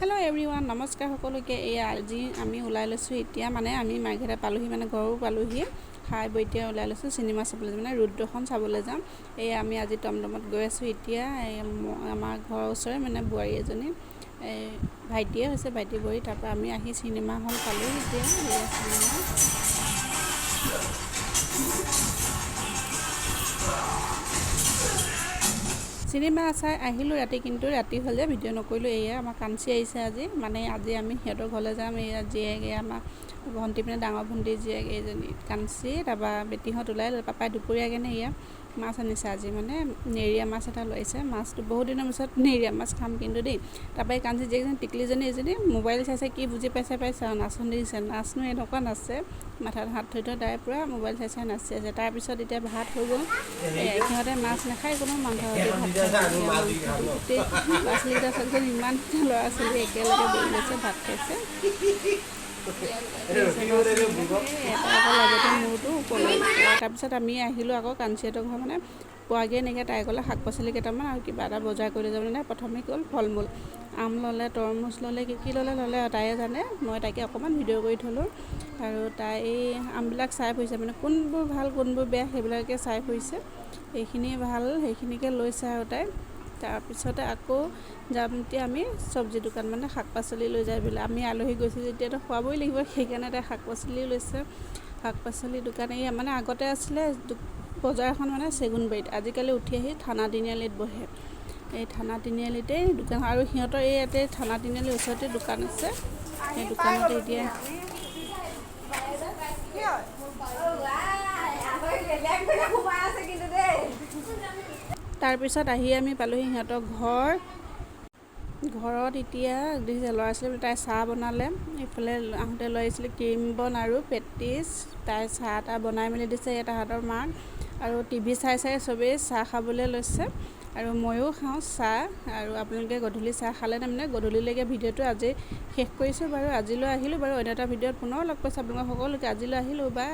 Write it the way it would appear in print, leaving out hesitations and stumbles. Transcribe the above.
Hello' everyone, নমস্কাৰ সকলোকে। আজি আমি ওলাই লৈছোঁ এতিয়া, মানে আমি মাৰ্ঘেৰিটা পালোহি, মানে ঘৰো পালোহি। খাই বৈ এতিয়া ওলাই লৈছোঁ চিনেমা চাবলৈ, মানে ৰুদ্ৰখন চাবলৈ যাম। আমি আজি টমটমত গৈ আছোঁ এতিয়া। আমাৰ ঘৰৰ ওচৰৰে মানে বোৱাৰী এজনী, ভাইটিয়ে হৈছে, ভাইটি বোৱাৰী। তাৰপৰা আমি আহি চিনেমা হল পালোঁ এতিয়া। চিনেমা চাই আহিলোঁ ৰাতি, কিন্তু ৰাতি হ'লে ভিডিঅ' নকৰিলোঁ। আমাৰ কাঞ্চি আহিছে আজি, মানে আজি আমি সিহঁতৰ ঘৰলৈ যাম। জীয়েক আমাৰ ভণ্টি, মানে ডাঙৰ ভণ্টি জীয়েক এইজনী কাঞ্চি, তাৰপৰা বেটীহঁত ওলাই পাপাই দুপৰীয়া কেনে মাছ আনিছে আজি, মানে নেৰিয়া মাছ এটা লৈছে। মাছটো বহুত দিনৰ পিছত নেৰিয়া মাছ খাম কিন্তু দেই। তাৰপৰা এই কাঞ্চি জীয়েকজনী টিকলিজনী এজনী মোবাইল চাইছে, কি বুজি পাইছে নাচনি দিছে। নাচনো এনেকুৱা নাচে, মাথাত হাত থৈ তাই পূৰা মোবাইল চাই নাচি আছে। তাৰপিছত এতিয়া ভাত হৈ গ'ল। সিহঁতে মাছ নাখায়, কোনো মাংস সৈতে ভাত খায়। গোটেই ল'ৰা ছোৱালীকেইটা চাওকচোন, ইমান ল'ৰা ছোৱালী একেলগে বহি লৈছে, ভাত খাইছে। এটা আকৌ লাগতে মোৰতো ওপৰলৈ। তাৰপিছত আমি আহিলোঁ আকৌ কাঞ্চিহঁতৰ ঘৰ, মানে পোৱাগৈ নাইকিয়া। তাই ক'লে শাক পাচলি কেইটামান আৰু কিবা এটা বজাৰ কৰি লৈ যাব। মানে প্ৰথমে গ'ল ফল মূল, আম ল'লে, তৰমুজ ল'লে, কি ল'লে আৰু তাইয়ে জানে। মই তাইকে অকণমান ভিডিঅ' কৰি থ'লোঁ। আৰু তাই এই আমবিলাক চাই ফুৰিছে, মানে কোনবোৰ ভাল কোনবোৰ বেয়া সেইবিলাকে চাই ফুৰিছে। এইখিনি ভাল সেইখিনিকে লৈছে আৰু তাই। তাৰপিছতে আকৌ যাম এতিয়া আমি চব্জি দোকান, মানে শাক পাচলি লৈ যায় বোলে। আমি আলহী গৈছোঁ যেতিয়াতো খুৱাবই লাগিব, সেইকাৰণে তাই শাক পাচলি লৈছে। শাক পাচলি দোকান মানে আগতে আছিলে বজাৰখন, মানে চেগুনবাৰীত, আজিকালি উঠি আহি থানা তিনিআলিত বহে। এই থানা তিনিআলিতেই দোকান, আৰু সিহঁতৰ ইয়াতে থানা তিনিআলিৰ ওচৰতে দোকান আছে। সেই দোকানতে এতিয়া তাৰপিছত আহি আমি পালোঁহি সিহঁতৰ ঘৰত। এতিয়া দেখিছে ল'ৰা ছোৱালী, তাই চাহ বনালে। এইফালে আহোঁতে লৈ আহিছিলে ক্ৰীম বন আৰু পেটিছ। তাই চাহ তাহ বনাই মেলি দিছে। তাহাঁতৰ মাক আৰু টিভি চাই চবেই চাহ খাবলৈ লৈছে। আৰু ময়ো খাওঁ চাহ। আৰু আপোনালোকে গধূলি চাহ খালে তাৰমানে গধূলিলৈকে ভিডিঅ'টো আজি শেষ কৰিছোঁ বাৰু। আজিলৈ আহিলোঁ বাৰু, অন্য এটা ভিডিঅ'ত পুনৰ লগ পাইছোঁ আপোনালোকক সকলোকে। আজিলৈ আহিলোঁ, বাই।